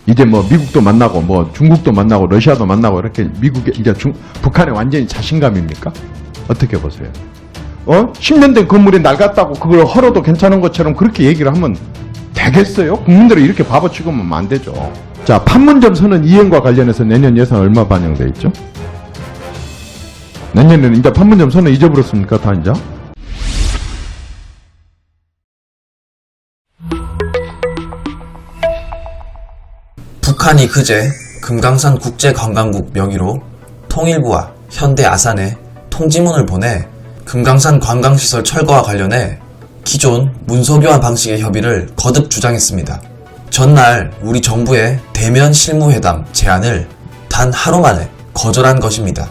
이제 뭐 미국도 만나고 뭐 중국도 만나고 러시아도 만나고 이렇게 미국에 이제 북한에 완전히 자신감입니까? 어떻게 보세요? 10년 된 건물이 낡았다고 그걸 헐어도 괜찮은 것처럼 그렇게 얘기를 하면 되겠어요? 국민들을 이렇게 바보 취급하면 안 되죠. 자, 판문점 선언 이행과 관련해서 내년 예산 얼마 반영돼 있죠? 내년에는 이제 판문점 선언 잊어버렸습니까? 다 이제? 북한이 그제 금강산 국제관광국 명의로 통일부와 현대 아산에 통지문을 보내 금강산 관광시설 철거와 관련해 기존 문서교환 방식의 협의를 거듭 주장했습니다. 전날 우리 정부의 대면 실무회담 제안을 단 하루 만에 거절한 것입니다.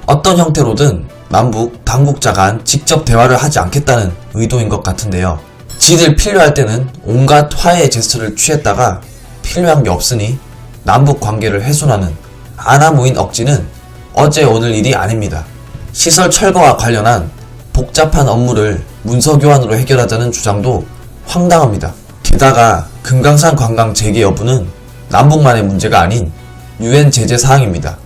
어떤 형태로든 남북 당국자 간 직접 대화를 하지 않겠다는 의도인 것 같은데요. 지들 필요할 때는 온갖 화해 제스처를 취했다가 필요한 게 없으니 남북 관계를 훼손하는 아나무인 억지는 어제 오늘 일이 아닙니다. 시설 철거와 관련한 복잡한 업무를 문서교환으로 해결하자는 주장도 황당합니다. 게다가 금강산 관광 재개 여부는 남북만의 문제가 아닌 UN 제재 사항입니다.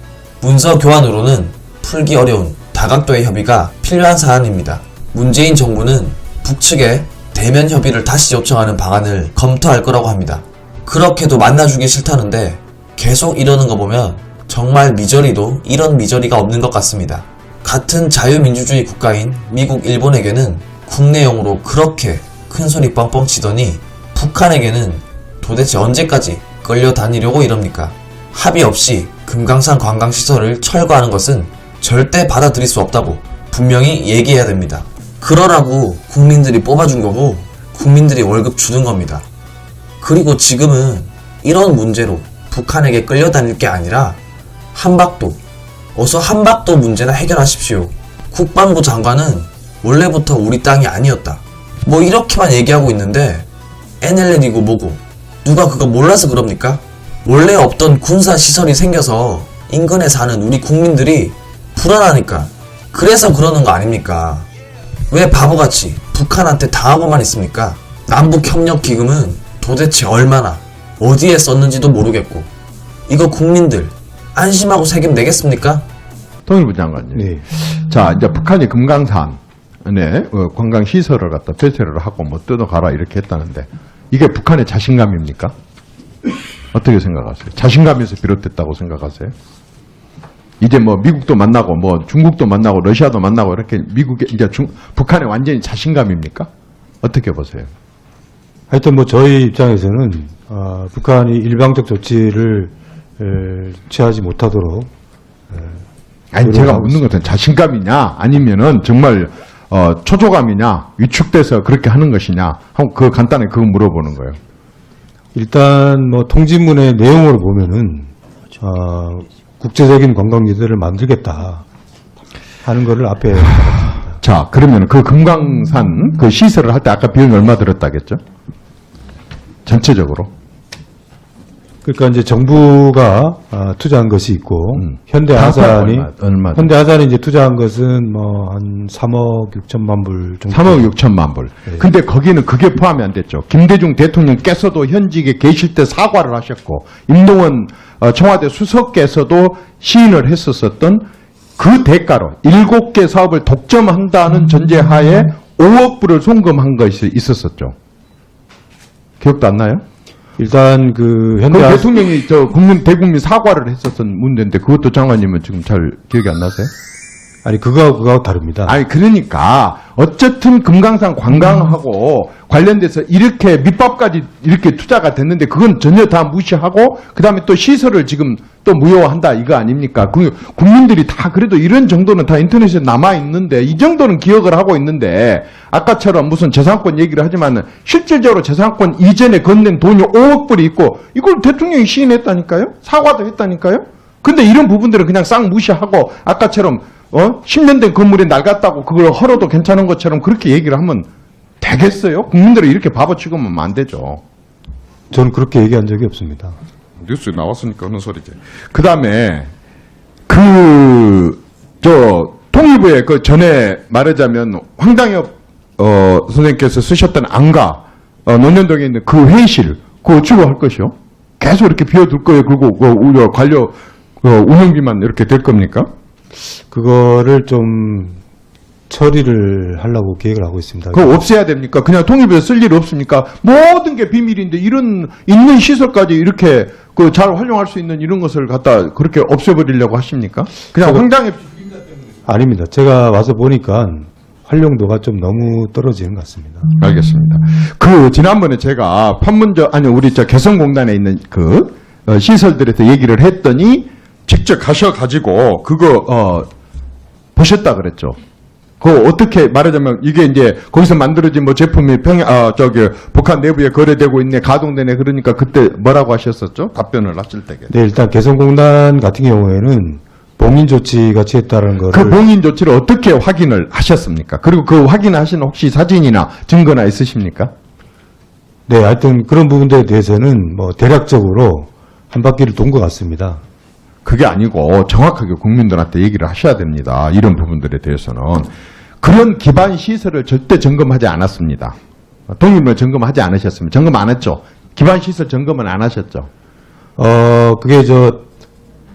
문서교환으로는 풀기 어려운 다각도의 협의가 필요한 사안입니다. 문재인 정부는 북측에 대면 협의를 다시 요청하는 방안을 검토할 거라고 합니다. 그렇게도 만나주기 싫다는데 계속 이러는 거 보면 정말 미저리도 이런 미저리가 없는 것 같습니다. 같은 자유민주주의 국가인 미국, 일본에게는 국내용으로 그렇게 큰소리 뻥뻥 치더니 북한에게는 도대체 언제까지 끌려다니려고 이럽니까? 합의 없이 금강산 관광시설을 철거하는 것은 절대 받아들일 수 없다고 분명히 얘기해야 됩니다. 그러라고 국민들이 뽑아준 거고 국민들이 월급 주는 겁니다. 그리고 지금은 이런 문제로 북한에게 끌려다닐 게 아니라 한박도, 어서 한박도 문제나 해결하십시오. 국방부 장관은 원래부터 우리 땅이 아니었다. 뭐 이렇게만 얘기하고 있는데 NLL이고 뭐고 누가 그거 몰라서 그럽니까? 원래 없던 군사시설이 생겨서 인근에 사는 우리 국민들이 불안하니까 그래서 그러는 거 아닙니까? 왜 바보같이 북한한테 당하고만 있습니까? 남북협력기금은 도대체 얼마나 어디에 썼는지도 모르겠고 이거 국민들 안심하고 세금 내겠습니까? 통일부 장관님. 네. 자, 이제 북한이 금강산에 관광시설을 갖다 폐쇄를 하고 뭐 뜯어가라 이렇게 했다는데 이게 북한의 자신감입니까? 어떻게 생각하세요? 자신감에서 비롯됐다고 생각하세요? 이제 뭐 미국도 만나고 뭐 중국도 만나고 러시아도 만나고 이렇게 미국에 이제 북한의 완전히 자신감입니까? 어떻게 보세요? 하여튼 뭐 저희 입장에서는 북한이 일방적 조치를 취하지 못하도록 아니 제가 묻는 것은 자신감이냐 아니면은 정말 초조감이냐 위축돼서 그렇게 하는 것이냐 한번 그 간단히 그거 물어보는 거예요. 일단 뭐 통지문의 내용을 보면은 국제적인 관광지들을 만들겠다 하는 거를 앞에 자, 그러면 그 금강산 그 시설을 할 때 아까 비용이 얼마 들었다겠죠? 전체적으로. 그러니까 이제 정부가 투자한 것이 있고 현대아산이 얼마 현대아산이 이제 투자한 것은 뭐 한 3억 6천만 불 정도. 3억 6천만 불. 네. 근데 거기는 그게 포함이 안 됐죠. 김대중 대통령께서도 현직에 계실 때 사과를 하셨고 임동원 청와대 수석께서도 시인을 했었던 그 대가로 7개 사업을 독점한다는 전제하에 5억 불을 송금한 것이 있었었죠. 기억도 안 나요? 일단 그 현대 대통령이 대국민 사과를 했었던 문제인데 그것도 장관님은 지금 잘 기억이 안 나세요? 아니 그거하고 다릅니다. 아니 그러니까 어쨌든 금강산 관광하고 관련돼서 이렇게 밑밥까지 이렇게 투자가 됐는데 그건 전혀 다 무시하고 그다음에 또 시설을 지금 또 무효화한다 이거 아닙니까? 그 국민들이 다 그래도 이런 정도는 다 인터넷에 남아 있는데 이 정도는 기억을 하고 있는데 아까처럼 무슨 재산권 얘기를 하지만 실질적으로 재산권 이전에 건넨 돈이 5억 불이 있고 이걸 대통령이 시인했다니까요? 사과도 했다니까요? 근데 이런 부분들은 그냥 싹 무시하고 아까처럼 10년 된 건물이 낡았다고 그걸 헐어도 괜찮은 것처럼 그렇게 얘기를 하면 되겠어요? 국민들을 이렇게 바보 취급하면 안 되죠. 저는 그렇게 얘기한 적이 없습니다. 뉴스에 나왔으니까 하는 소리지. 그 다음에 통일부에 그 전에 말하자면 황당엽 선생님께서 쓰셨던 안가 논현동에 있는 그 회의실 그거 주로 할 것이요? 계속 이렇게 비워둘 거예요? 그리고 우리 관료 운영비만 이렇게 될 겁니까? 그거를 좀 처리를 하려고 계획을 하고 있습니다. 그거 없애야 됩니까? 그냥 통일부에 쓸 일 없습니까? 모든 게 비밀인데 이런 있는 시설까지 이렇게 그 잘 활용할 수 있는 이런 것을 갖다 그렇게 없애버리려고 하십니까? 그냥 황당해. 아닙니다. 제가 와서 보니까 활용도가 좀 너무 떨어지는 것 같습니다. 알겠습니다. 그 지난번에 제가 우리 개성공단에 있는 그 시설들에서 얘기를 했더니 직접 가셔가지고 그거 보셨다 그랬죠. 그거 어떻게 말하자면 이게 이제 거기서 만들어진 뭐 제품이 북한 내부에 거래되고 있네, 가동되네, 그러니까 그때 뭐라고 하셨었죠? 답변을 하실 때게. 네, 일단 개성공단 같은 경우에는 봉인 조치가 취했다는 거를 그 봉인 조치를 어떻게 확인을 하셨습니까? 그리고 그 확인하신 혹시 사진이나 증거나 있으십니까? 네, 하여튼 그런 부분들에 대해서는 뭐 대략적으로 한 바퀴를 돈 것 같습니다. 그게 아니고 정확하게 국민들한테 얘기를 하셔야 됩니다. 이런 부분들에 대해서는. 그런 기반 시설을 절대 점검하지 않았습니다. 동일부를 점검하지 않으셨습니다. 점검 안 했죠? 기반 시설 점검은 안 하셨죠? 그게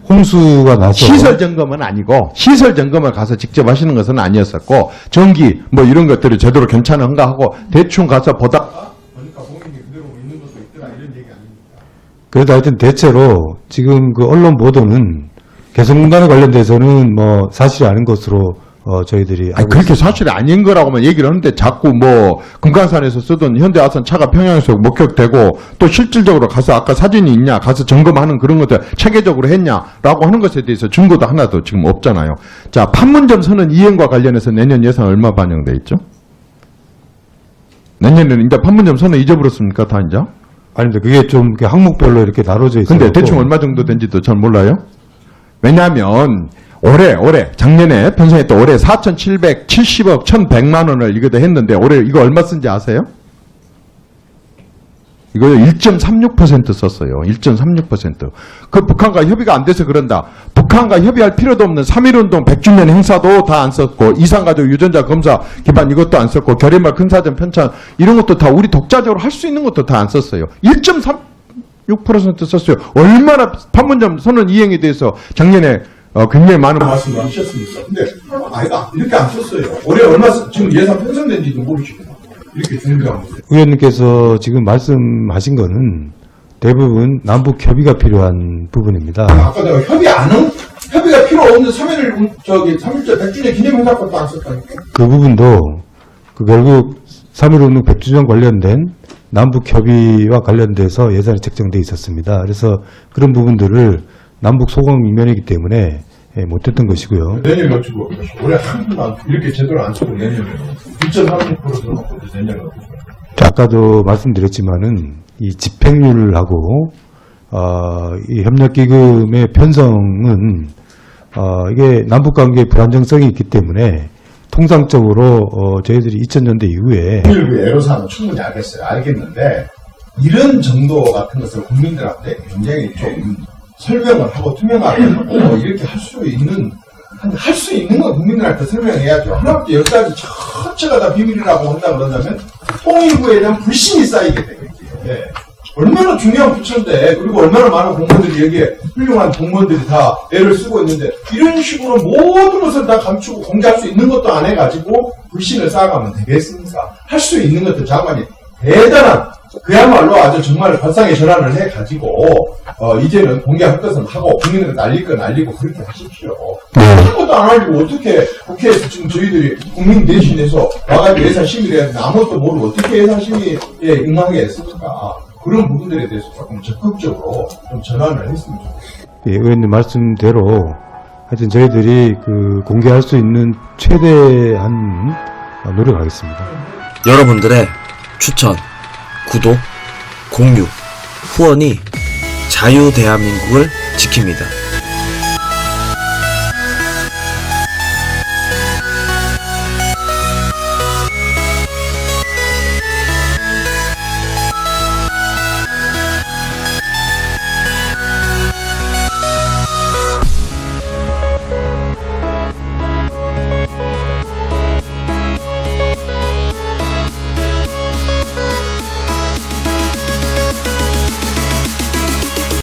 홍수가 나서 시설 점검은 아니고 시설 점검을 가서 직접 하시는 것은 아니었었고 전기 뭐 이런 것들이 제대로 괜찮은가 하고 대충 가서 보다가 보니까 공인이 그대로 있는 것도 있더라 이런 얘기 아닙니까? 그래도 하여튼 대체로 지금 그 언론 보도는 개성공단에 관련돼서는 뭐 사실이 아닌 것으로 저희들이 아니, 그렇게 사실이 아닌 거라고만 얘기를 하는데 자꾸 뭐 금강산에서 쓰던 현대아산 차가 평양에서 목격되고 또 실질적으로 가서 아까 사진이 있냐 가서 점검하는 그런 것들 체계적으로 했냐라고 하는 것에 대해서 증거도 하나도 지금 없잖아요. 자, 판문점 선언 이행과 관련해서 내년 예산 얼마 반영돼 있죠? 내년에는 이제 판문점 선언 잊어버렸습니까 다 이제? 아닙니다. 그게 좀 이렇게 항목별로 이렇게 나눠져 있어요. 근데 대충 얼마 정도 된지도 잘 몰라요? 왜냐하면 올해 작년에 편성했던 올해 4,770억 1,100만 원을 이거도 했는데 올해 이거 얼마 쓴지 아세요? 이거 1.36% 썼어요. 1.36%. 그 북한과 협의가 안 돼서 그런다. 북한과 협의할 필요도 없는 3.1운동 100주년 행사도 다 안 썼고 이산가족 유전자 검사 기반 이것도 안 썼고 결의말 큰사전 편찬 이런 것도 다 우리 독자적으로 할 수 있는 것도 다 안 썼어요. 1.36% 썼어요. 얼마나 판문점 선언 이행에 대해서 작년에 굉장히 많은 말씀을 하셨습니까? 근데 아이가 이렇게 안 썼어요. 올해 얼마 지금 예산 편성된지도 모르시고 이렇게 준비한 거예요. 의원님께서 지금 말씀하신 거는 대부분 남북 협의가 필요한 부분입니다. 아까 내가 협의가 필요 없는 3.1절 100주년 기념행사것도 안 썼다니까. 그 부분도 결국 3.1운동 100주년 관련된 남북 협의와 관련돼서 예산이 책정돼 있었습니다. 그래서 그런 부분들을 남북 소강 이면이기 때문에 못했던 것이고요. 내년에 어쩌고 올해 한 번도 이렇게 제대로 안 쓰고 내년에 2.36% 들어놓고 내년에 아까도 말씀드렸지만은 이 집행률하고 이 협력기금의 편성은 이게 남북관계의 불안정성이 있기 때문에 통상적으로 저희들이 2000년대 이후에 통일부 애로사항은 충분히 알겠는데 이런 정도 같은 것을 국민들한테 굉장히 좀 설명을 하고 투명하게 하고 이렇게 할 수 있는 건 국민들한테 설명해야죠. 하나부터 열까지 전체가 다 비밀이라고 한다 그러자면 통일부에 대한 불신이 쌓이게 되겠지. 얼마나 중요한 부처인데 그리고 얼마나 많은 공무원들이 여기에 훌륭한 공무원들이 다 애를 쓰고 있는데 이런 식으로 모든 것을 다 감추고 공개할 수 있는 것도 안 해가지고 불신을 쌓아가면 되겠습니까? 할 수 있는 것도 장관이 대단한 그야말로 아주 정말 발상의 전환을 해가지고 이제는 공개할 것은 하고 국민을 날릴 건 날리고 그렇게 하십시오. 그런 것도 안 하고 어떻게 국회에서 지금 저희들이 국민 대신해서 와가지고 예산심의를 해야 되는데 아무것도 모르고 어떻게 예산심의에 응하겠습니까? 그런 부분들에 대해서 조금 적극적으로 좀 전환을 했으면 좋겠습니다. 예, 의원님 말씀대로 하여튼 저희들이 공개할 수 있는 최대한 노력하겠습니다. 여러분들의 추천, 구독, 공유, 후원이 자유대한민국을 지킵니다.